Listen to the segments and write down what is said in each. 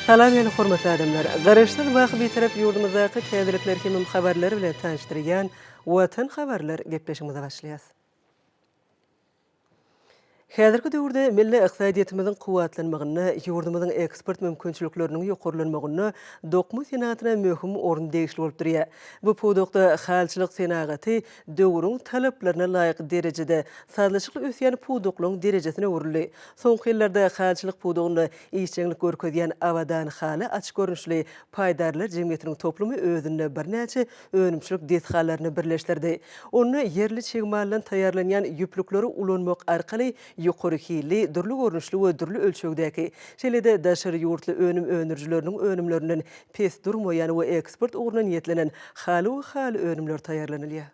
Salam ýaly hormatly adamlar. Garaşsyz wagt bir tarap ýurdumyzdaky täzelikler hemem habarlary bilen tanışdyrýan Watan Habarlary gepleşigimize başlaýas. Häzirki döwürde milli iqtisadiýetimiziň kuwatlanmagyna, ýurdumyzyň eksport mümkinçilikleriniň ýokurlanmagyna dokmy senatyna möhüm orun degişli bolup durýar. Bu podokda halçylyk senaty döwürüň talaplaryna laýyk derejede sazlaşykly ösýän podokluň derejesine öwrüldi. Soňky ýyllarda halçylyk podogyny işçilik görkezýän Watan haly açyk görnüşli paýdarlar jemgyýetiniň toplumy özünde birnäçe önümçilik detgallaryny birleşdirdi. Onu yerli çegmalardan taýarlanýan ýüplükleri ulanmak arkaly ýokary hili, dürli görnüşli we dürli ölçegdäki şeýlede daşary ýurtly önümleriniň önümlerinden pes durmaýan we eksport ugruna niýetlenen haly önümler taýarlanylýar.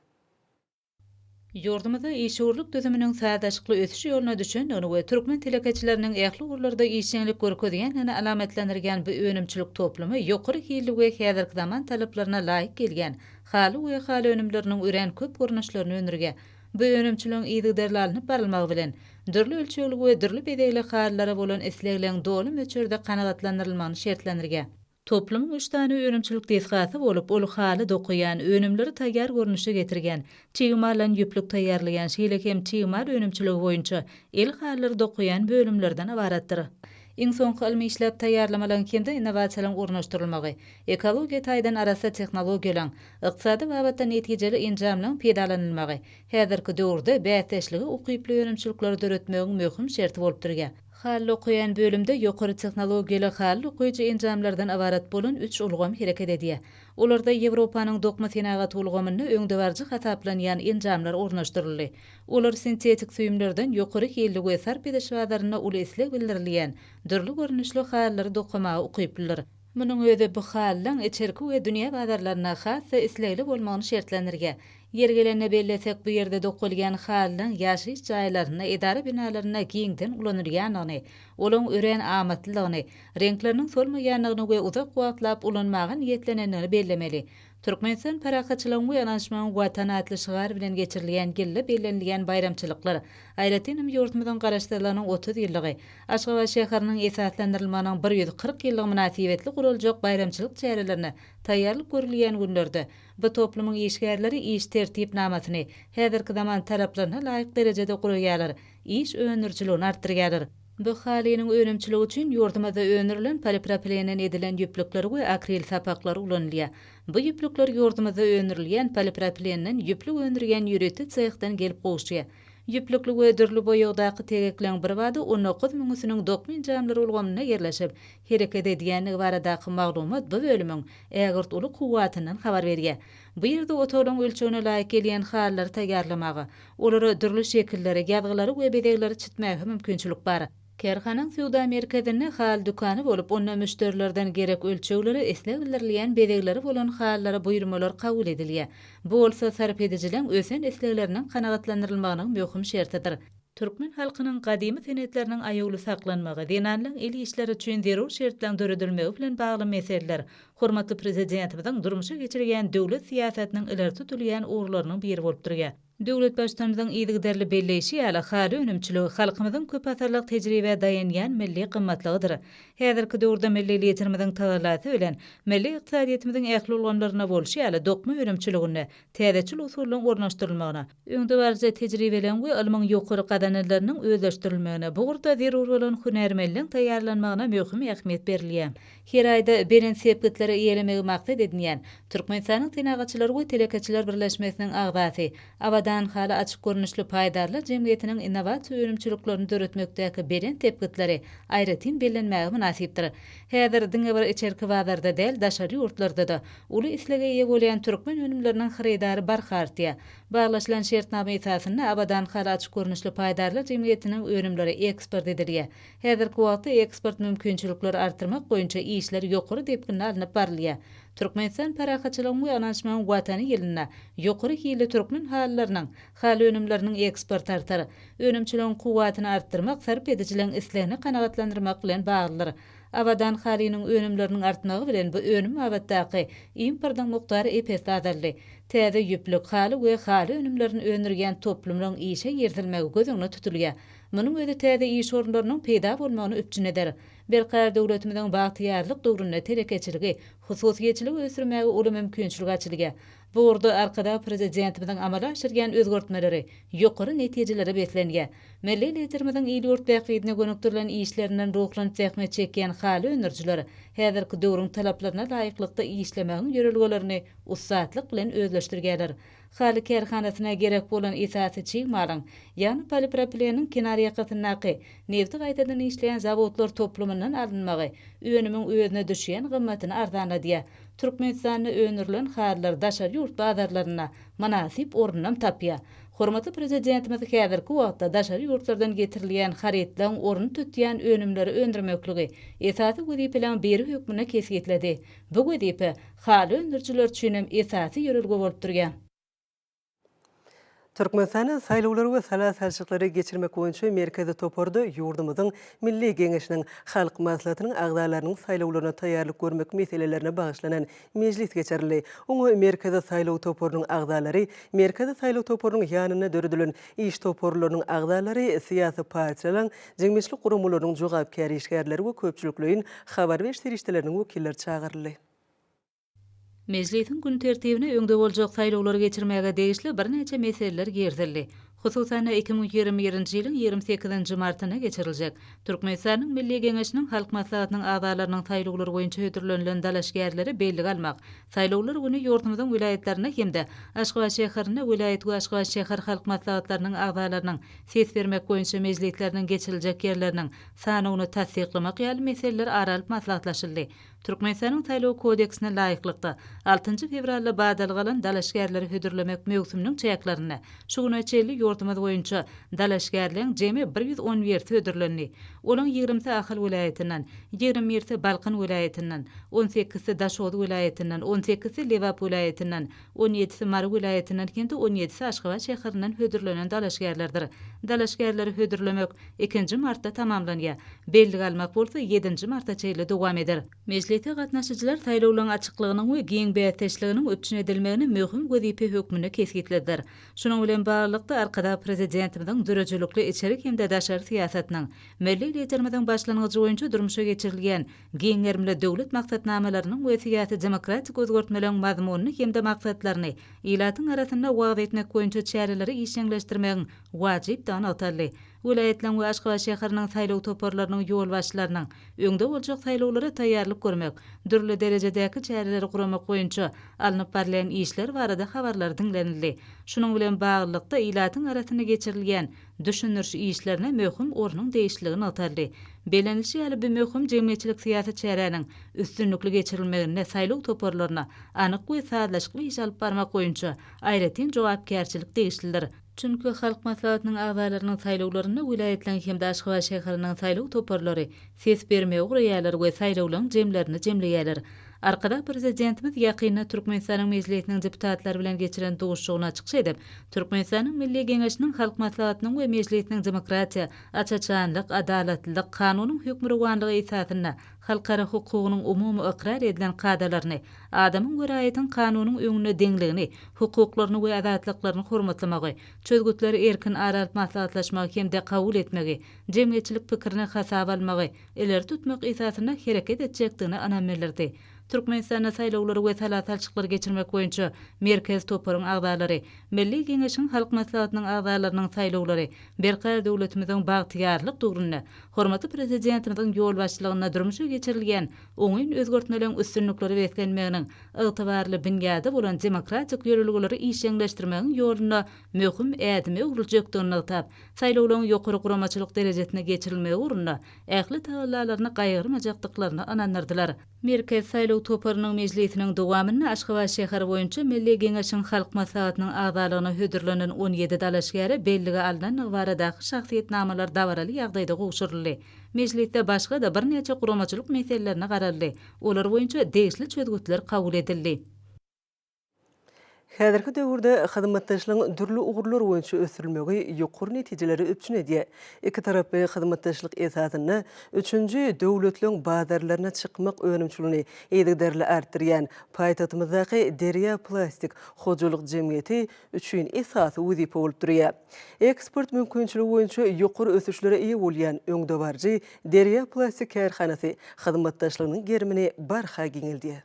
Ýurdumyzda işgörlük düzüminiň sadaşykly ösüşi ýoluna düşen onu we türkmen telekeçileriniň ähli urlarda işçilik görkezýän hene alamatlanyrgan bu önümçilik toplumy ýokary hili we häzirki zaman talaplaryna laýyk gelgen haly önümleriniň ören köp görnüşlerini öňürge bu önümçiligiň ýygydarly alınıp barylmagy bilen dürli ölçegli we dürli bedegli halylara bolan eslegleň doly möçürde kanagatlandyrylmagyny şertlendirge. Toplumyň 3 tane önümçilik desgasy bolup, ol haly dokuyan, önümleri taýýar görnüşe getirgen, çygmalan ýüplük taýýarlayan şeýle hem çygmal önümçiligi boýunça el halary dokuyan bölümlerden ibaratdyr. Iň soňky ilmi işläp taýýarlamalan kemde innovasiýalaryň ornaşdyrylmagy, ekologiýa taýdan arasy tehnologiýalaryň, ykdysady babatda netijeli enjamlaryň peýdalanylmagy, häzirki döwürde bäteşligi ukyply önümçilikleri döretmegiň möhüm şerti bolup durýar. Haly okuyan bölümde ýokary tehnologiýaly haly okuyjy enjamlardan ibarat bolan 3 ulgam hereket edýär. Olarda Ýewropanyň dokma senagat ulgamyny öňde barjy hataplanýan enjamlar ornaşdyryldy. Olar sintetik süýümlerden ýokary hili we sarp ediş wagtlaryna uleslik bildirilýän dürli görnüşli halyary dokamagy ukyplylar. Munyň özi bu halyň içerki we dünýä bazarlaryna has we islegli bolmagyny şertlendirge. Yergelerine bellesek bu yerde dokulgan halyň ýaşaýyş jaýlaryna, edara binalaryna giňden ulanyrýanyny, olaň ören amatlylygyny, renkleriniň solmaýanlygyny we uzak wagtlap ulanmagy niýetlenenini bellemeli. Türkmenistan parakaçylygyň we ýanaşmagyň Watan adly şygar bilen geçirilýän gille bellenilýän bayramçylyklar, aýratynam ýurtmyzyň garaşdyrylanyň 30 ýyllygy, Aşgabat şäheriniň esaslandyrylmagynyň 140 ýyllygy münasibetli guraljak bayramçylyk çärelerini taýýarlyk görülýän günlerde bu toplumyň işgärleri iş tertipnamasyny häzirki zaman talaplaryna laýyk derejede guraýarlar, iş önürçiligini artdyrýarlar. Bu halynyň önümçiligi üçin ýurdumyzda önürilen polipropilenden edilen ýüplükler we akril sapaklary ulanylýar. Bu ýüplükler ýurdumyzda önürilýän polipropilenden ýüplük öndürgen ýüreti çeýhden gelip goşýar. Ýüplükli we dürli boýagdaky tegekleň bir wada 19 miňüsiniň dokmen jamlary ulgamyna yerleşip hereket edýänligi baradaky maglumat bu bölümiň ägirt uly kuwatyndan habar berýär. Bu ýerde otolaň ölçegine laýyk gelýän halyary taýýarlamagy, olary dürli şekilleri, ýazgylary we bedegleri çitmäge mümkinçilik bar. Kerhanyň Suwda merkezinde hal dükany bolup, onda müşterilerden gerek ölçegleri, esnek bildirilýän bedegleri bolan hallara buýrmalar kabul edilýär. Bu bolsa sarp edijilen ösen eslekleriniň kanagatlandyrylmagynyň möhüm şertidir. Türkmen halkynyň gadymy senetleriniň aýagly saklanmagy, dinanlyň el işleri üçin zerur şertleň döredilmegi bilen bagly meseleler, hormatly prezidentimiziň durmuşa geçirýän döwlet siýasatynyň ileri tutulýan uğurlarynyň biri bolup durýar. Döwlet başçymyzyň ýygydarly belleşi ýaly haly önümçiligi halkymyzyň köp asarlyk tejribe dayanýan milli gymmatlygydyr. Häzirki döwürde milli liderimiziň tagalaty bilen milli iqtisadiýetimiziň ähli ulgamlaryna bolşy ýaly dokma önümçiligini täzeçil usullaryň ornaşdyrylmagyna, öňde barjy tejribeleň we ilmiň ýokary gadanalarynyň özleşdirilmegine, bu gurda zerur bolan hünärmendligiň taýýarlanmagyna möhüm ähmiýet berilýär. Her aýda beren sepketleri ýelemegi maksat edilýän Türkmenistanyň senagatçylary we telekeçiler birleşmesiniň agzasy Watan haly açyk görnüşli paýdarlar jemgyýetiniň innovasiýa önümçiliklerini döretmekdäki beren tepkitleri aýratyn bellenmäge münasipdir. Häzir diňe bir içerki bazarda däl, daşary ýurtlarda da uly islega ýe bolýan türkmen önümleriniň haridary barhartýar. Baglaşylan şertname esasyna Watan haly açyk görnüşli paýdarlar jemgyýetiniň önümleri eksport edilýär. Häzirki wagtda eksport mümkinçilikleri artyrmak boýunça işler ýokary depkinle alınıp barylýar. Türkmenistan parakaçylygyň we ýanaşmagyň watany ýylyna ýokary hili türkmen halylarynyň, haly önümleriniň eksport artar, önümçiligiň kuwatyny artdyrmak, sarp edijilen islegini kanagatlandyrmak bilen baglydyr. Watan halynyň önümleriniň artmagy bilen bu önüm abatdaky importyň muktary epes azaldy. Täze ýüplük haly we haly önümlerini önürgen toplumlaryň işe ýertilmegi gözüňe tutulýar. Munyň özi täze iş orunlarynyň peýda bolmagyny öpçün eder. Berkar döwletimiziň bagtyarlyk döwrüne telekeçiligi, hususiyetçilik ösürmäge uly mümkinçilik açylgy. Bu orada arkada prezidentimizin amala aşırgen özgörtmeleri, ýokary netijelere beslenýär. Milli liderimiziň ýurt bäkydine gönüktirilen işlerinden ruhlanyp zähmet çekýän haly öndürjiler, häzirki döwrüň talaplaryna laýyklykda işlemägiň ýörelgelerini ussatlyk bilen özleşdirýärler. Haly kerhanasyna gerek bolan esasy çyýmalyň, ýani polipropileniň kenar ýakatynaky, nefti gaýtadan işleýän zawodlar toplumyndan alynmagy, öňümiň özüne düşýän gymmatyny arzanladýar. Türkmenistanyň önürlen haýrlar daşary ýurt bazarlaryna manasip ornam tapýar. Hormatly prezidentimiz häzirki wagtda daşary ýurtlardan getirilýän haritlaryň orny tutýan önümleri öndürmekligi esasy wezipeleň beri hökmüne kesgitledi. Bu wezipe haly öndürjiler üçin hem esasy ýörelge bolup durýar. Türkmenistanyň saýlawlary we salat-salçyklary geçirmek boýunça merkezi topardy ýurdumyzyň Milli Geňeşiniň halk maslahatynyň agdalarynyň saýlawlaryna taýýarlyk görmek meselelerine bagyşlanan mejlis geçirildi. Oňa merkezi saýlaw toparynyň agdalary, merkezi saýlaw toparynyň ýanyna döredilen iş toparlarynyň agdalary, syýasy partiýalaryň, jeňmeçlik gurumlarynyň jogapkär işgärleri we köpçülikliň habar berişdirişleriniň wekilleri çağıryldy. Mejlisin gün tertibine öňde boljak saýlawlary geçirmäge degişli bir neçe meseleler gertildi. Hususan 2021-nji ýylyň 28-nji martyna geçiriljek. Türkmenistanyň Milli Geňeşiniň halk maslahatynyň agdalarynyň saýlawlary boýunça hödürlenilen dalaşgärleri belli almak. Saýlawlar güni ýurtymyzyň vilayetlerine hemde Aşgabat şäherine vilayet we Aşgabat şäher halk maslahatlarynyň agdalarynyň ses bermek boýunça mejlisleriniň geçiriljek ýerleriniň sanyny tasdiklamak ýaly meseleler aralyp maslahatlaşyldy. Türkmenistanyň saýlaw kodeksine laýyklykda 6 fevralda badalgalan dalaşgärleri hödürlemek mewsumynyň çäklaryna şu güne çelli ýurtymyz boýunça dalaşgärliň jemi 111 hödürlendi. Olaň 20 Ahal vilayetinden, 21 Balkan vilayetinden, 18 Daşod vilayetinden, 18 Lewap vilayetinden, 17 Mar vilayetinden hemde 17 Aşgabat şäherinden hödürlenen dalaşgärlerdir. Dalaşgärleri hödürlemek 2 martda tamamlanýar. Belli almak bolsa 7 martda çeýle dowam eder. Mejlise gatnaşyjylar saýlawlaryň açyklygynyň we giň bäteşliginiň öpçün edilmegini möhüm wezipe hökmüne kesgitlediler. Şunuň bilen baglanykda arkada prezidentimiziň dörejelikli içerik hemde daşary siýasatynyň milli liderimiziň başlangyjy boýunça durmuşa geçirilýän giň ermli döwlet maksatnamalarynyň we siýasy demokratik özgörtmeleriň mazmunyny hemde maksatlaryny ilatyň arasynda wagt etmek boýunça çäreleri işleňleşdirmegiň wajyp danataldy. Vilayetleň we Aşgabat şäheriniň saýlaw toparlarynyň ýol başlarynyň öňde boljak saýlawlara taýýarlyk görmek, dürli derejedäki çäreleri guramak boýunça alınıp barlayan işler barada habarlar dinlenildi. Şunuň bilen baglykda ilatyň arasyna geçirilýän düşünürşi işlerine möhüm ornuň değişligini atardy. Belenilşi ýaly bir möhüm jemgyýetçilik syýasy çäreniň üstünlükli geçirilmegine saýlaw toparlaryna anyk we sadlaşykly iş alyp barmak boýunça aýratyn jogapkärçilik degişlidir. Çünkü halk maslahatynyň agdalarynyň saýlawlaryna vilayetleň hemde Aşgabat şäheriniň saýlaw toparlary ses bermegi guraýarlar we saýlawlaryň jemlerini jemleýärler. Arkada prezidentimiz ýakynda Türkmenistanyň mejlisiniň deputatlary bilen geçiren doguşçugyny açyk edip, Türkmenistanyň Milli Geňeşiniň halk maslahatynyň we mejlisiniň demokratiýa, açaçanlyk, adalatlylyk, kanunyň hökmürwanlygy esasyna halkara hukugynyň umumy ikrar edilen kadalaryny, adamyň göräýetiň kanunyň öňüne deňligini, hukuklaryny we adatlyklaryny hormatlamagy, çözgütleri erkin aralyp maslahatlaşmagy hemde kabul etmegi, jemgyýetçilik pikirini hasaba almagy, ileri tutmak esasyna hereket etjekdigini anamellerdi. Türkmenistanyň saýlawlary we salat-salçyklary geçirmek boýunça merkez toparyň agdalary, Milli Geňeşiniň halk maslahatynyň agdalarynyň saýlawlary berkar döwletimiziň bagtyarlyk döwrüne, hormatly prezidentimiziň ýol başçylygyna durmuşa geçirilýän oňyn özgörtmeleriň üstünlikleri beslenmeginiň ygtybarly bünyada bolan demokratik ýörelgeleri işleňleşdirmegiň ýoluna möhüm ädime uruljakdygyny aýtap, saýlawlaryň ýokary guramaçylyk derejesine geçirilmegi urunda ähli taýlaryny gaýrymajaqdyklaryny anandyrdylar. Merkez saýlaw toparynyň mejlisiniň dowamyny Aşgabat şäheri boýunça Milli Geňeşiniň halk maslahatynyň agdalaryna hödürlenen 17 dalaşgäri belligi alynan baradaky şahsiýetnamalar dawraly ýagdaýda gowşuruldy. Mejlisde başga da bir neçe guramaçylyk meselelerini garaldy. Olar boýunça degişli çözgütler kabul edildi. Häzirki döwürde hyzmatdaşlygyň dürli ugurlar boýunça ösürilmegi ýokary netijeleri öpçün edýär. Iki tarapy hyzmatdaşlyk esasyny üçünji döwletleriň bazarlaryna çykmak önümçiligini eýdigderli artdyrýan paýtatymyzdaky Derya Plastik hojalyk jemgyýeti üçin esasy wezipe bolup durýar. Eksport mümkinçiligi boýunça ýokary ösüşlere eýe bolýan öňdebarjy Derya Plastik kärhanasy hyzmatdaşlygynyň germini barha giňildi.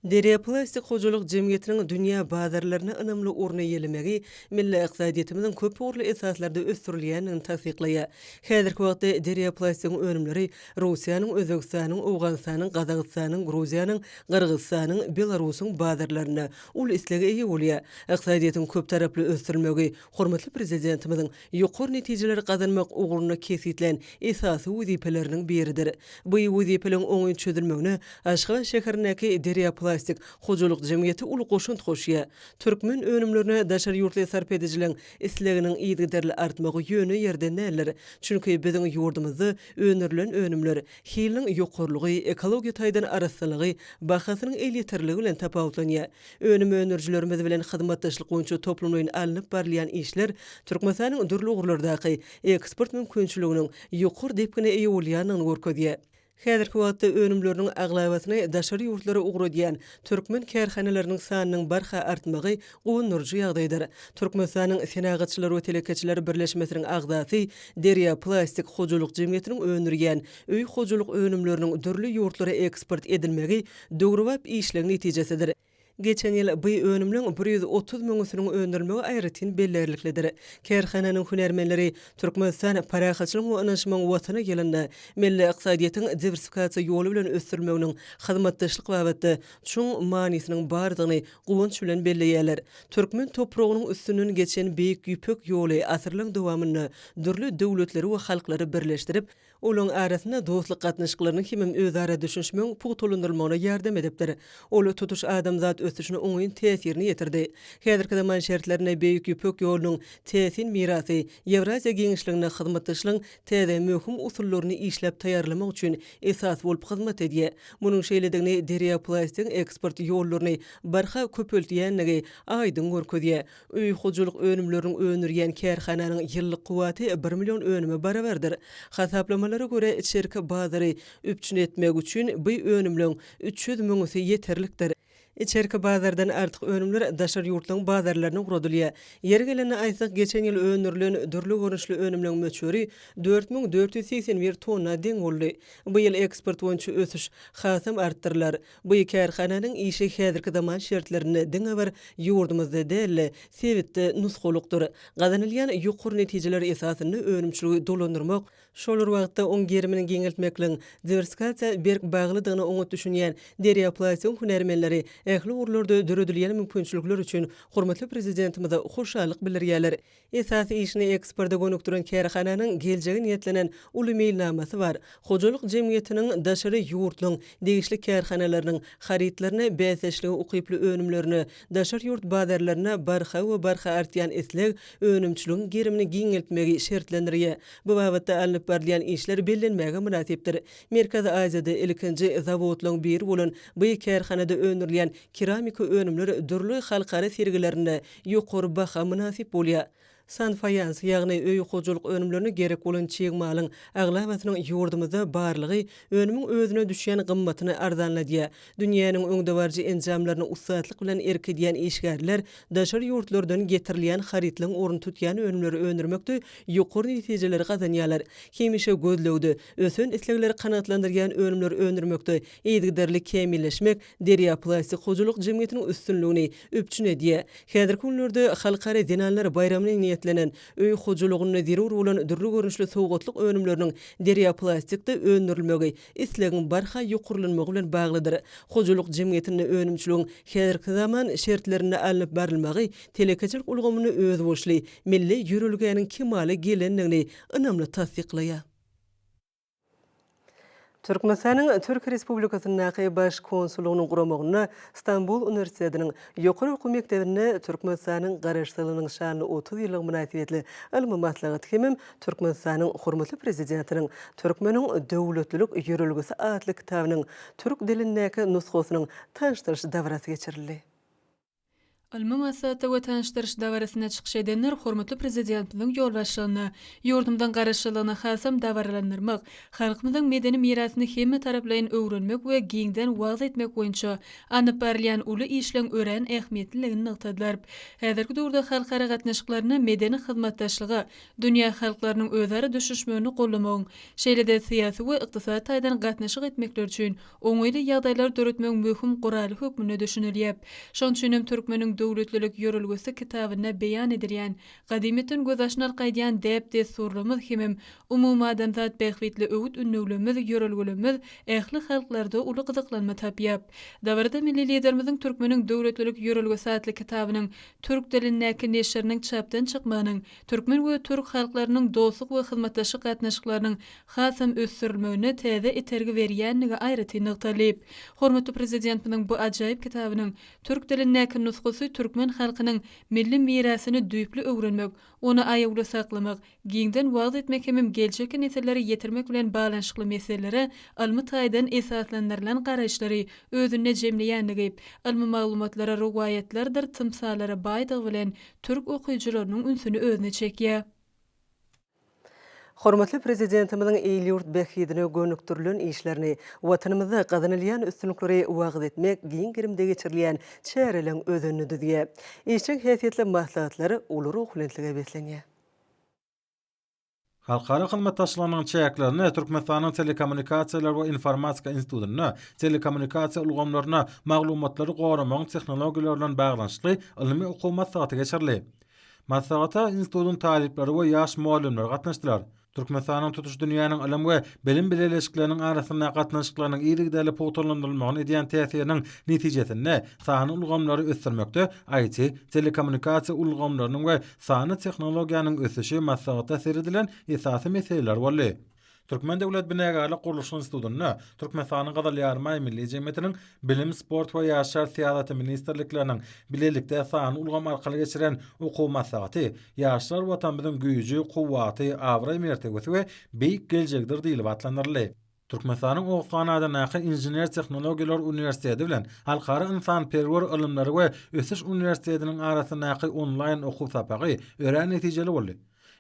Derya Plastik hojalyk jemgyýetiniň dünýä bazarlaryna önümli orny ýelemegi milli iqtisadiyetimiziň köp urly esaslarda ösürilýänini tasdiklaýar. Häzirki wagtda Derya Plastik'in önümleri Russiýanyň, Özbegistanyň, Awganystanyň, Gazagystanyň, Gruziýanyň, Kyrgyzstanyň, Belarusyň bazarlaryna ul islege eýe bolýar. Iqtisadiyetiň köp taraply ösürilmegi hormatly prezidentimiziň ýokary netijeler gazanmak uguruny kesitlen esasy wezipeleriniň biridir. Bu wezipeleň oňy çözülmegine Aşgabat şäherindäki Derya Plastik hojalyk jemgyýeti ul goşunt goşýar. Türkmen önümlerine daşar ýurtly sarp edijilen isleginiň ýygyderli artmagy ýöne ýerden näler. Çünki biziň ýurdumyzda önerilen önümler hiliniň ýokarlygy, ekologiýa taýdan araslygy, bahasynyň elýetirligi bilen tapawutlanýar. Önüm önerjilerimiz bilen hyzmatdaşlyk boýunça toplumlaryň alınıp barlayan işler Türkmenistanyň dürli ugurlardaky eksport mümkinçiliginiň ýokary depkine eýe bolýanyny görkezýär. Häzirki wagtda önümleriniň aglabasyny daşary ýurtlara ugradýan türkmen kärhanalarynyň sanynyň barha artmagy gowunurjy ýagdaýdyr. Türkmenistanyň senagatçylary we telekeçiler birleşmesiniň agzasy Derya Plastik hojalyk jemgyýetiniň öňürýän öý hojalyk önümleriniň dürli ýurtlara eksport edilmegi döwrüwap işlegiň netijesidir. Geçen ýyl bu önümliň 130 müňüsiniň öndürmegi aýratyn bellerliklidir. Kärhananyň hünärmenleri Türkmenistan parahaçylygyň we anaşmagyň watana gelende milli iqtisadiýetiň diversifikasiýa ýoly bilen ösdürmeginiň hyzmatdaşlyk babatda çuň manysynyň bardygyny gowunç bilen belleýärler. Türkmen topragynyň üstünden geçen beýik ýüpek ýoly asyrlyň dowamyny dürli döwletleri we halklary birleşdirip, olaň arasynda dostlyk gatnaşyklaryny hemem özara düşünşmeň puýtulundyrylmagyna ýardam edipdir. Ol tutuş adamzat ösüşüne oňyň täsirini ýetirdi. Häzirki zaman şertlerine beýik ýüpek ýolunyň täsin mirasy Ewrasiýa geňişligine hyzmatdaşlygyň täze möhüm usullaryny işläp taýýarlamak üçin esas bolup hyzmat edýär. Munyň şeýledigini Derya Plastik eksport ýollaryny barha köpeltýänligi aýdyn görkezýär. Öý hojalyk önümleriniň öňürýän kärhananyň ýyllyk kuwaty 1 million önüme barabardyr. Hasaplamalara göre içerki bazary üpçün etmek üçin bu önümleň 300 müňüsi ýeterlikdir. İçerki bazardan artık önümler daşar ýurtlaryň bazarlaryna guradylýar. Yer gelene aýsak geçen ýyl önerilen dürli görünüşli önümleň möçüri 4481 tonna deň boldy. Bu ýyl eksport boýunça ösüş hasam artdyrlar. Bu kärhananyň işi häzirki zaman şertlerine diňe bir ýurdumyzda däl, sebitde nusxolukdyr. Gazanylýan ýokary netijeler esasyny önümçiligi dolandyrmak, şolar wagtda oň gerimini geňeltmekliň diversifikasiýa berk baglydygyny oňat düşünýän Derya Plastik hünärmenleri ähli urlarda döredilýän mümkinçilikler üçin hormatly prezidentimize hoşallyk bildirýärler. Esasy işini eksporta gönükdiren kärhananyň geljegi niýetlenen uly mailnamasy bar. Hojalyk jemgyýetiniň daşary ýurtlaryň degişli kärhanalarynyň haritlaryny bäseşligi ukyply önümlerini daşary ýurt bazarlaryna barha we barha artýan isleg önümçiligiň gerimini giňeltmegi şertlendirýär. Bu babatda alınıp barlayan işler bellenmäge münasipdir. Merkezi Aziýada ilkinji zawodlaryň biri bolan bu kärhanada öňürýän keramika önümleri dürli halkara sergilerine ýokary baha münasip bolýar. Sanfayans, ýagny öý hojalyk önümlerini gerek bolan çegmalyň aglabasynyň ýurdumyzda barlygy önümüň özüne düşýän gymmatyny arzanladýar. Dünýäniň öňdebarjy enjamlaryny ussatlyk bilen erkedýän işgärler daşary ýurtlardan getirilýän haritlaryň orun tutýan önümleri öndürmekde ýokary netijeler gazanýarlar. Hemişe gözlegde ösün islegleri kanatlandyrýan önümleri öndürmekde eýdigderli kemilleşmek Derya Plastik hojalyk jemgyýetiniň üstünligini öpçün edýär. Häzirki günlerde halkara zenanlar bayramyny etlenen öý hojalygyny zerur bolan dürli görünüşli sowgatlyk önümleriniň Derya Plastikde öndürilmegi islegiň barha ýokurlanmagy bilen baglydyr. Hojalyk jemgyýetiniň önümçiligiň häzirki zaman şertlerine alınıp barylymagy telekeçilik ulgamyny öz boşly milli ýürülgäniň kemaly gelenligini ynamly tasdiklaýar. Türkmenistanyň Türk Respublikasynyň baş konsullugynyň guramagyna Istanbul Üniversitetiniň ýokary okuw mekdebine Türkmenistanyň garaşsylygynyň şanly 30 ýyllyk münasibetli ilmi maslahat hemem Türkmenistanyň hormatly prezidentiniň Türkmeniň döwletlilik ýörelgesi adly kitabynyň türk dilindäki nusxasynyň tanışdyrış davrasy geçirildi. Alma masata we tanıştırış davarasına çıkış edenler hormatly prezidentimiň ýolbaşçylygyna, ýurdumdan garaşylygyna hasam dawarlandyrmak, halkymyzyň medeni mirasyny hemme taraplaryň öwrenmek we giňden wagt etmek boýunça anyp berilýän uly işleň ören ähmiýetliligini nyktadylar. Häzirki döwürde halkara gatnaşyklaryna medeni hyzmatdaşlygy, dünýä halklarynyň özleri düşüşmegini gollamagyň, şeýle-de syýasy we ykdysady taýdan gatnaşyk etmekler üçin oňaýly ýagdaýlar döretmegiň möhüm guraly hökmüne düşünilýär. Şoň üçin Türkmeniň döwletlilik ýörelgesi kitabyna beýan edilýän, gadymetin göz aşnar gaýdýan däp surlamyz hemem umumy adamzat bähwitli öwüt ünnewlerimiz ýörelgelerimiz ähli halklarda uly gyzyklanma tapýar. Dabarda milli liderimiziň Türkmeniň döwletlilik ýörelgesi adly kitabynyň türk dilindäki neşriniň çapdan çykmagynyň, türkmen we türk halklarynyň dostluk we hyzmatdaşlyk gatnaşyklarynyň hasam ösürilmegine täze etergi berýänligi aýraty nyktalyp. Hormatly prezidentimiň bu ajaýyp kitabynyň türk dilindäki nusgasy türkmen halkynyň milli mirasyny düýpli öwrenmek, onu aýagda saklamak, giňden wagt etmek hemem geljeki nesilleri ýetirmek bilen balanşykly meselelere almy taýdan esaslandyrılan garaşlary özüne jemleýänligi, almy maglumatlara, riwayetlerdir, tymsalara baýdygy bilen türk okuýjylarynyň ünsüni özüne çekýär. Hormatly prezidentimiň eýlýurt bähidine gönükdirilen işlerini, watanymyzda gazanylýan üstünlikleri wagt etmek, giň girimde geçirilýän çäreleň özünü düzýär. Işçiň häsiýetli maslahatlary uly ruhlantylyga beslenýär. Halkara hyzmatdaşlygynyň çäklerini Türkmenistanyň Telekommunikasiýalar we Informatika institutyna, telekommunikasiýa ulgamlaryna maglumatlary goramagyň tehnologiýalary bilen baglanşykly ilmi okuw maslahaty geçirildi. Maslahata institutyň talipleri we ýaş muallimler gatnaşdylar. Türkmenistanyň tutuş dünýäniň ilim we bilim bileşikleriniň arasynda gatnaşyklarynyň ýygrikdäli pogtalandyrylymagyny edýän täsiriniň netijesinde sany ulgamlary ösdürmekde IT, telekommunikasiýa ulgamlarynyň we sany tehnologiýanyň ösüşi maslahata seredilen esasy meseleler boldy. Türkmen Döwlet Binägarlyk Guruluş Institutyna, Türkmenistanyň Gazal Ýarmaý Milli Jemgyýetiniň Bilim, Sport we Ýaşar Syýasaty ministrlikleriniň bilelikde sany ulgam arkaly geçiren okuw maslahaty, ýaşlar watanymyzyň güýji, kuwwaty, awry mertebesi we beýik geljekdir diýilip atlandyryldy. Türkmenistanyň Owsanyada näki Inженер Tehnologiýalar Uniwersiteti bilen Halkara Insanperwer Ilimleri we Ösüş Uniwersitetining arasynda näki onlaýn okuw sapagy ören netijeli boldy.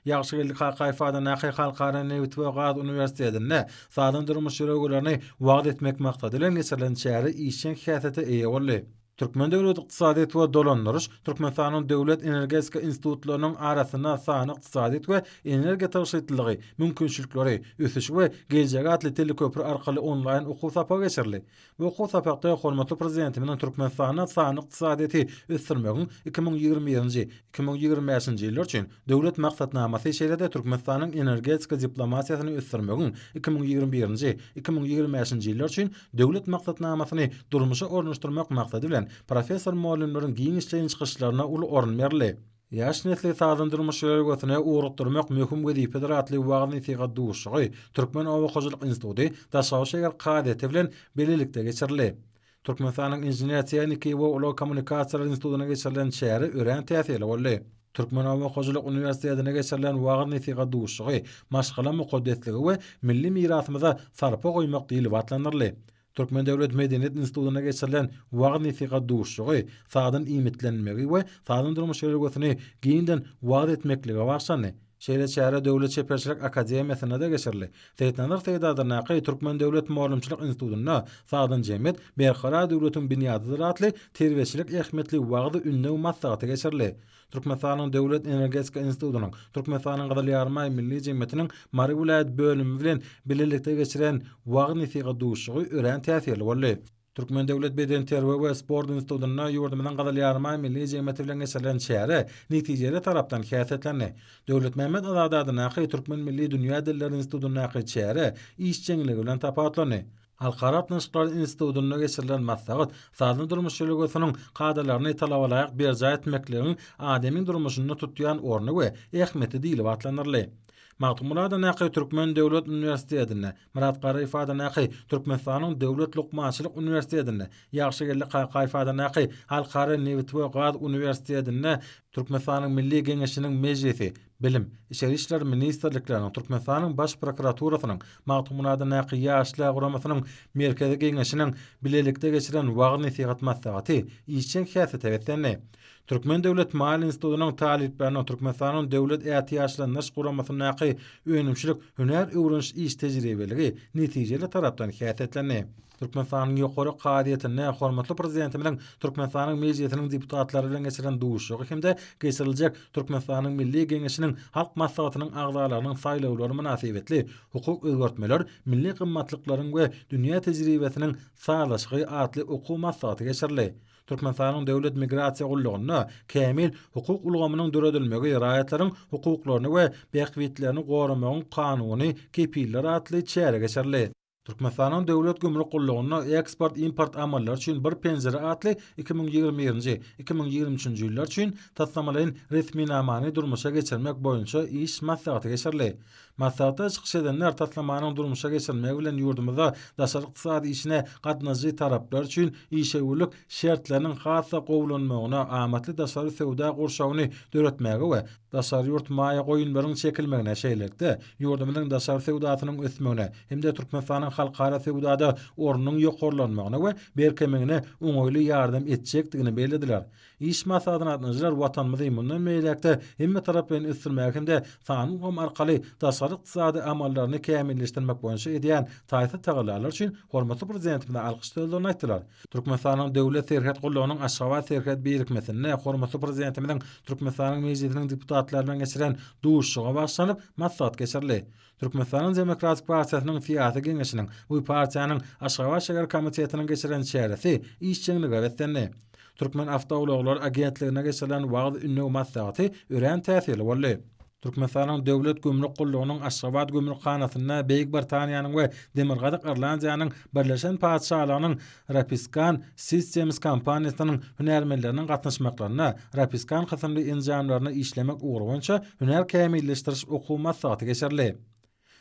Ýagşylyk haýfada näki Halkara Newt we Gaz Uniwersitetinde sadan durmuş ýörelgelerini wagt etmek maksady bilen geçirilen çäre işçiň häsiýeti eýe boldy. Türkmen döwlet ykdysadyýet we dolandyryş Türkmenistanyň döwlet energetika institutlarynyň arasynda sany ykdysadyýet we energiýa taşyýytligi mümkinçilikleri ösüşi we geljek atly teleköprü arkaly onlaýn okuw sapagy geçirildi. Bu okuw sapakda hormatly prezidentimiň Türkmenistanyň sany ykdysadyýety ösdürmegiň 2020-2025 ýyllar üçin döwlet maksatnamasy şeýle-de Türkmenistanyň energetika diplomatiýasyny ösdürmegiň 2020-2025 ýyllar üçin döwlet maksatnamasyny durmuşa ornaşdyrmak maksady bilen professor muallimleriň giň işleýän çykyşlaryna uly orun berildi. Ýaş nesli taýdandyrmaş ýörelgesine ugrukdyrmak möhüm wezipeler atly wagtny syga duşugy Türkmen Owakoçylyk Instituty daşawy şeger kadety bilen belelikde geçirildi. Türkmenistanyň Inженер Techniki we Uly Kommunikasiýalar Institutyna geçirilen çäre ören täsirli boldy. Türkmen Owakoçylyk Uniwersitetine geçirilen wagtny syga duşugy maşgala muqaddesligi we milli mirasymyza sarpa goýmak diýilip atlandyryldy. Türkmen Döwlet Medeniýet Institutyna geçirilen wagtny syga duşugy sadan imitlenmegi we sadan durmuş ýörelgesini giňden wagt etmekligi başlandy. Şeýle çäre döwlet çeperçilik akademiýasyna da geçirildi. Seýtnanar Seýdadyna Türkmen Döwlet Muallimçilik Institutyna sadan jemgyýet berkara döwletiň binýadydyr atly terbiýeçilik ähmiýetli wagty ünnew maslahaty geçirildi. Türkmenistanyň Döwlet Energetika Institutynyň, Türkmenistanyň Gazal Ýarmaý Milli Jemgyýetiniň Mary vilayet bölümi bilen bilelikde geçiren wagtny syga duşugy ören täsirli boldy. Türkmen Döwlet Beden Terbiýe we Sport Institutyna ýurdumyň Gazal Ýarmaý Milli Jemgyýeti bilen geçirilen çäre netijeli tarapdan häsiýetlendi. Döwlet Mehmet Azadadyna Türkmen Milli Dünýä Dilleri Institutyna çäre işçiligi bilen tapatlandy. Halkara Atnaşyklar Institutyna geçirilen maslahat sadan durmuş ýörelgesiniň kadrlaryny talabalaýak berja etmekliginiň adamiň durmuşyny tutýan orny we ähmiýeti diýilip atlandyryldy. Magtumulada näki Türkmen Döwlet Uniwersitetine, Murat Gara ifada näki Türkmenistanyň Döwlet Lukmançylyk Uniwersitetine, Ýagşygellik Kaka ifada näki Halkara Newt we Gaz Uniwersitetine, Türkmenistanyň Milli Geňeşiniň mejlisi, Bilim, İçeri işler ministerliklerinin Türkmenistanyň baş prokuraturasynyň magtumunada näki ýaşlar guramasynyň merkezi geňeşiniň bilelikde geçiren wagt nasihat maslahaty işçen häsiýet etdi. Türkmen Döwlet Mal Institutynyň taliplerine Türkmenistanyň döwlet ýaşlanýaş guramasynyň näki önümçilik hüner öwreniş iş tejribeligi netijeli tarapdan häsiýetlendi. Türkmenistanyň ýokary qadiýetine hormatly prezidentimiň Türkmenistanyň mejlisiniň deputatlary bilen geçiren duşugy hemde geçiriljek Türkmenistanyň milli geňeşiniň halk maslahatynyň agzalarynyň saýlawlary münasibetli hukuk özgertmeler, milli gymmatlyklaryň we dünýä tejribesiniň sağlaşygy atly okuw maslahaty geçirildi. Türkmenistanyň döwlet migrasiýa gullugyna kämil hukuk ulgamynyň döredilmegi raýatlaryň hukuklaryny we beýikliklerini goramagyň kanuny kepiller atly çäre geçirildi. Türkmenistanyň döwlet gümrük gullugyna eksport-import amallary üçin bir penzere atly 2021-2023 ýyllar üçin taslamalaryň resmi namany durmuşa geçirmek boýunça iş maslahaty geçirildi. Maslahatda çykyş edenler taslamanyň durmuşa geçirilmegi bilen ýurdumyzda daşary ykdysady işine gatnaşjy taraplar üçin işegilik şertleriniň hassa gowulanmagyna amatly daşary sowda gurşawyny döretmegi we daşary ýurt maýa goýunlaryň çekilmegine şeýlekde ýurdumyzyň daşary sowdasynyň ösmegine hemde Türkmenistanyň halkara sowdada ornunyň ýokarlanmagyna we berkemegine oňoýly ýardam etjekdigini belediler. İş maslahatyna gatnaşjylar watanymyzy mundan meýlekde hemme tarapyn üstünmäge hemde sanyň arkaly daşary ykdysady amallaryny kämilleşdirmek boýunça edýän taýsy tagalarlar üçin hormatly prezidentimizden alkyş sözlerini aýtdylar. Türkmenistanyň döwlet serhat gullugynyň aşgabat serhat birikmesine hormatly prezidentimizden Türkmenistanyň mejlisiniň deputatlary bilen geçiren duşuga başlanyp maslahat geçirildi. Türkmenistanyň Demokratik Partiýasynyň fiýasy geňeşiniň bu partiýanyň aşgabat şäher komitetiniň geçiren çäresi işçiňlige betlendi. Türkmen Awtowaglar agentligine geçirilen wagt ünlü maslahaty ören täsirli boldy. Türkmenistanyň döwlet gümrük gullugynyň Aşgabat gümrükhanasyna Beýik Britaniýanyň we Demirgazyk Irlandiýanyň birleşen padşahlarynyň Rapiskan Systems kompaniýasynyň hünermenleriniň gatnaşmaklaryna Rapiskan hasymly enjamlaryny işlemek ugrunça hüner kämilleşdiriş okuw maslahaty geçirildi.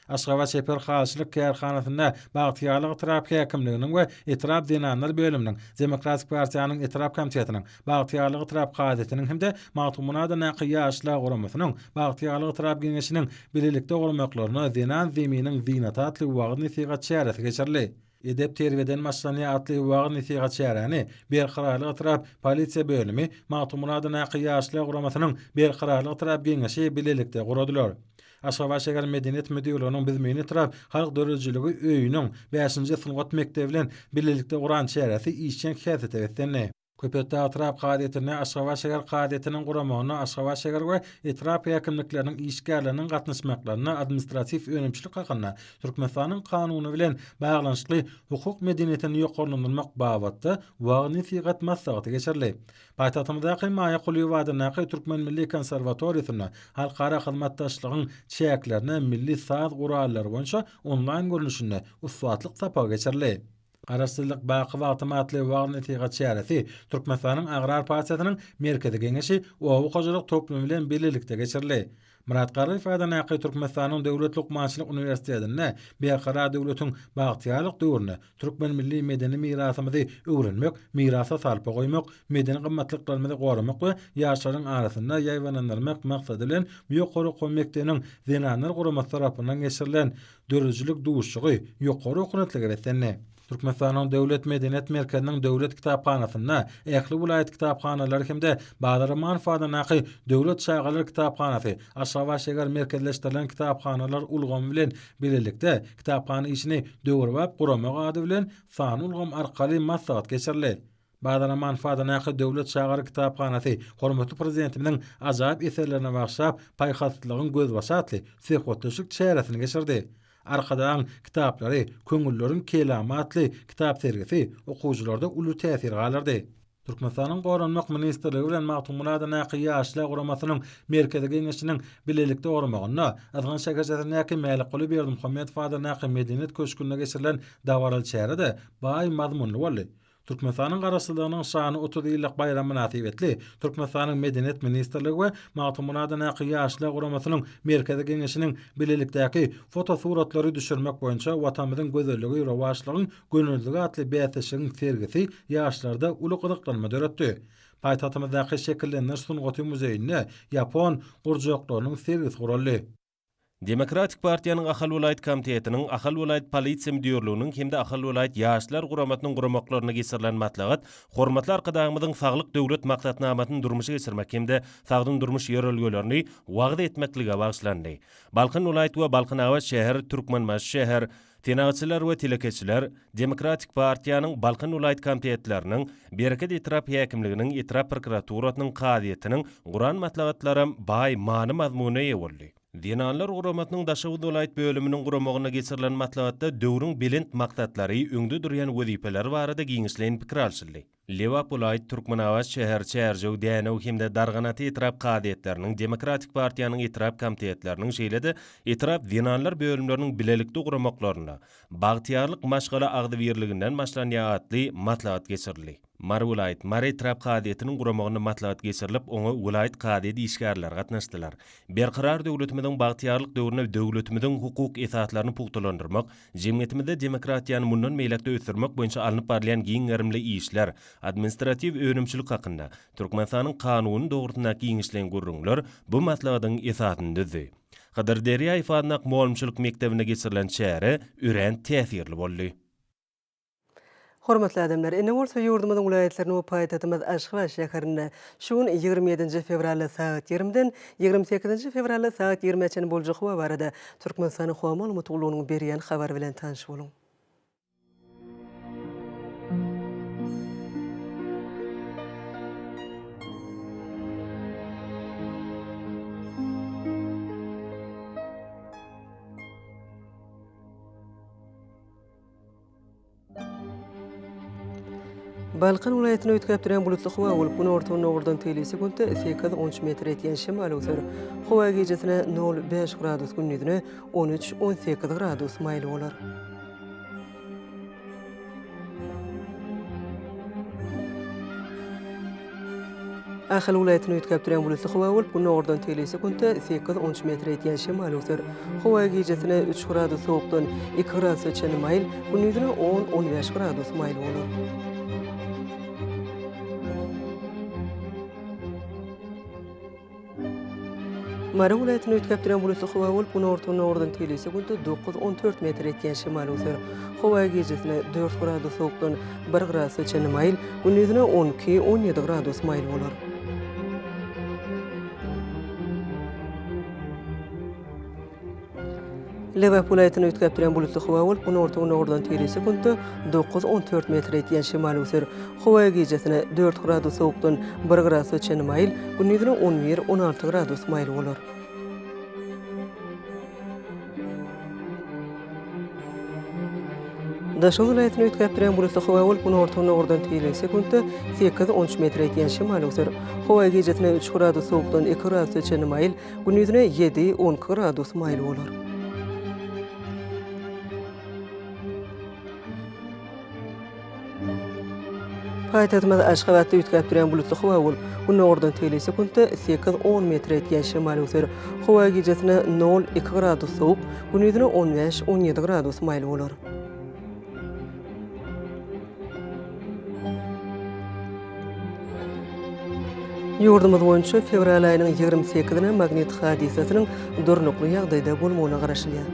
Aşgabat şeher halçylyk kärhanasyna bagtyarlyk tarap häkimliginiň we etrap dinanlar bölüminiň Demokratik Partiýanyň etrap komitetiniň bagtyarlyk tarap gadetiniň hemde magtumunada näki ýaşlar guramasynyň bagtyarlyk tarap geňeşiniň bilelikde gurmaklaryna dinan zeminiň zinatatly wagt nasihat çäresi geçirildi. Edep terweden maşlanýa atly wagt nasihat çäreni berqararlyk tarap polisiýa bölümi magtumunada näki ýaşlar guramasynyň berqararlyk tarap geňeşi bilelikde guradylar. Aşgabat şäher medeniýet müdürlüğiniň bizmeni tarap halk dörejiligi öýüniň 5-nji syngat mektebi bilen bilelikde guran çäresi işçen häsiýet etdi. Köpetde atrap qadiýetine Aşgabat şäher qadiýetiniň guramagyna Aşgabat şäher we etrap ýakynlyklarynın işgärleriniň gatnaşmaklaryna administrativ önümçilik hakyna Türkmenistanyň kanuny bilen baglanyşly hukuk medeniýetini ýokarlandyrmak babatda wagt nasihat maslahaty geçirildi. Paýtagtymyzdaky Maýa Quly Wadaňky Türkmen Milli Konserwatoriýasyna halkara hyzmatdaşlygyň çäklerine milli saz gurallary boýunça onlaýn görnüşinde uswatlyk tapa geçirildi. Araşdyrlyk baky wagtymatly wagt nasihat çäresi Türkmenistanyň Agrar Partiýasynyň merkezi geňeşi owu gojalyk toplumy bilen birlikde geçirildi. Murat Garry Wadaňky Türkmenistanyň Döwlet Lukmançylyk Uniwersitetinde beýkara döwletiň bagtyarlyk döwrüne Türkmen milli medeni mirasymyzy öwrenmek, mirasa salpa goýmak, medeni gymmatlyklaryny goramak we ýaşlaryň arasynda ýaýwanlandyrmak maksady bilen ýokary komitenin zenanlar guramasy tarapyndan geçirilen dörejlik duşugy ýokary okunatligi betlendi. Türkmenistanyň Döwlet Medeniýet Merkeziniň döwlet kitapxanasyna, ähli vilayet kitapxanalary hemde Badaraman Fadanaky döwlet şagalary kitapxanasy, Aşgabat şäher merkezleşdirilen kitapxanalar ulgamy bilen bilelikde kitapxana işini döwürläp guramak ady bilen sany ulgam arkaly maslahat geçirildi. Badaraman Fadanaky döwlet şagalary kitapxanasy hormatly prezidentimiň ajaýyp eserlerine bagşap paýhaslygyň gözbaşatly sehwatlyşyk çäresini geçirdi. Arkadan kitaplary, köňülleriň kelamatly kitap sergisi okuwçylarda uly täsir galardy. Türkmenistanyň Goranmak Ministerligi bilen magtumunada näki ýaşlar guramasynyň merkezi geňeşiniň bilelikde goramagyna azgan şäherçäki Mälik Quly Berdimuhammedow Fadanaky medeniýet köşkünde geçirilen dawaral çärede baý mazmunly boldy. Türkmenistanyň garaşlygynyň şany 30 ýyllyk bayramy münasibetli Türkmenistanyň Medeniýet Ministrligi we magtumunada näki ýaşlar guramasynyň merkezi geňeşiniň bilelikdäki fotosuratlary düşürmek boýunça watanymyzyň gözelligi, rewaçlygyň gönüllüligi atly bätişiň sergisi ýaşlarda uly gyzyklanma döretdi. Paýtatymyzdaky şekillenler sungaty muzeýine Yapon gurjoklarynyň servis guraldy. Demokratik Partiýanyň Ahal Welaýat Komitetiniň, Ahal Welaýat Polisiýa müdürliginiň hemde Ahal Welaýat ýaşlar guramatynyň guramoklaryna geçirilen matlagat, hormatly arkadaşymyzyň saglyk döwlet maksatnamasyny durmuşa geçirmek hemde sagdyn durmuş ýörelgelerini wagt etmeklige bagşlandy. Balkyn Welaýat we Balkyn Awa şäher, Türkmenmaş şäher, tenagatçylar we telekeçiler Demokratik Partiýanyň Balkyn Welaýat Komitetleriniň Bereket Etrap häkimliginiň Etrap prokuraturasynyň kadyetiniň Guran matlagatlary baý many mazmuny ýewildi. Dinanlar guramatynyň Daşawy Welaýat bölüminiň guramagyna geçirilen matlagatda döwrüň belent maksatlary öňde durýan wezipeler barada giňişleýän pikir alşyldy. Lewap Welaýat Türkmenawas şäher çärjew däne hemde darganaty etrap kadyetleriniň Demokratik Partiýanyň etrap komitetleriniň şeýlede etrap dinanlar bölümleriniň bilelikli guramaklaryna bagtyarlyk maşgala agdy berliginden başlanýan atly matlagat geçirildi. Mar Welaýat Mar etrap kadyetiniň guramagyna matlagat geçirilip, oňa Welaýat kadyet işgärler gatnaşdylar. Berqarar döwletimiziň bagtyarlyk döwrüne döwletimiziň hukuk esaslarını pugtlandyrmak, jemgyýetimizde demokratiýany mundan meýlekde ösürmek boýunça alınıp barlayan giňerimli işler, administrativ önümçilik hakynda Türkmenistanyň kanuny dogrutundaky giňişleýän gurrunlar bu matlagatyň esasyny düzdi. Hadar Derýa ifadenak muallimçilik mekdebine geçirilen çäre üren täsirli boldy. Hormatly adamlar, ene bolsa ýurdumyzyň vilayetlerini we paýtatymyz Aşgabat şäherinde şuň 27 fevral saat 20-den 28 fevral saat 20-çe boljak we barada Türkmenistanyň howa maglumatynyň berýän habar bilen tanış boluň. Balkyn vilayatyny ötkäp duran bulutly howa bolup, gün ortagyna ogurdan teli sekundda 8-13 metr etýän şemal ösür. Howa gecesine 0,5 gradus, gündüzine 13-18 gradus maýly bolar. Ahal vilayatyny ötkäp duran bulutly howa bolup, gün ogurdan teli sekundda 8-13 metr etýän şemal ösür. Howa gecesine 3 gradus sowukdan 2 gradus öçen maýl, gündüzine 10-15 gradus maýly bolar. Mara vilayatyny ötkäp duran bulutly howa bolup, gün ortagyna ogurdan teli sekundda 9-14 metr etýän şemal ösür. Howa gecesine 4 gradus sowukdan 1 gradus öçen maýl, gündüzine 12-17 gradus maýl bolar. Lewap vilayatyny ötkäp duran bulutly howa bolup, gün ortagyna ogurdan teli sekundda 9-14 metr etýän şemal ösür. Howa gecesine 4 gradus sowukdan 1 gradus öçen maýl, gündüzine 11-16 gradus maýl bolar. Daşawy vilayatyny ötkäp duran bulutly howa bolup, gün ortagyna ogurdan teli sekundda 8-13 metr etýän şemal ösür. Howa gecesine 3 gradus sowukdan 2 gradus öçen maýl, gündüzine 7-12 gradus maýl bolar. Paýtatymyz Aşgabatda ötkäp duran bulutly howa bolup, gün ogurdan teli sekundda 8-10 metr etýän şemal ösür. Howa gecesine 0-2 gradus sowuk, gündüzine 15-17 gradus maýl bolar. Ýurdumyz boýunça fevral aýynyň 28-ine magnetik hadisasynyň durnukly ýagdaýda bolmagyna garaşylýar.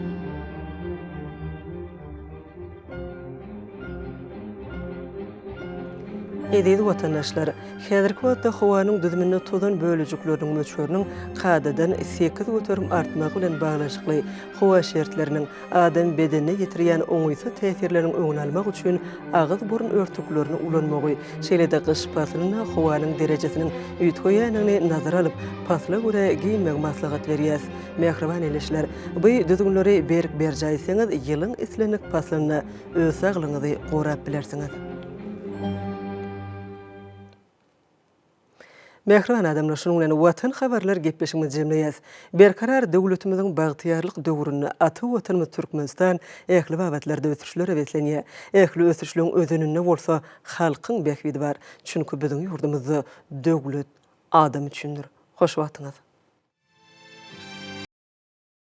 Edil vatandaşlar, häzirki wagtda howanyň düzümine tozan bölejikleriniň möçberiniň kadadan 8 götürüm artmagy bilen baglaşykly howa şertleriniň adam bedenine ýetirýän oňuýsa täsirleriniň öňüni almak üçin agyz burun örtüklerini ulanmagy, şeýle-de gyş faslyna howanyň derejesiniň üýtgeýäniňi nazara alyp, fasla görä giyinmek maslahat berýäs. Mehriban eleşler, bu düzgünleri berip berjaýsaňyz ýylyň islenik faslyna öz saglygyňyzy gorap bilersiňiz. Mehriban adamlar, şunun bilen Watan Habarlary gepleşigimizi jemleýäs. Berkarar döwletimiziň bagtyarlyk döwrüne aty watanymyz Türkmenistan ähli babatlarda ösürişler ewetlenýär. Ähli ösürişlerin özününde bolsa halkyň behbidi bar. Çünki biziň ýurdumyzda döwlet adam üçindir. Hoş wagtyňyz.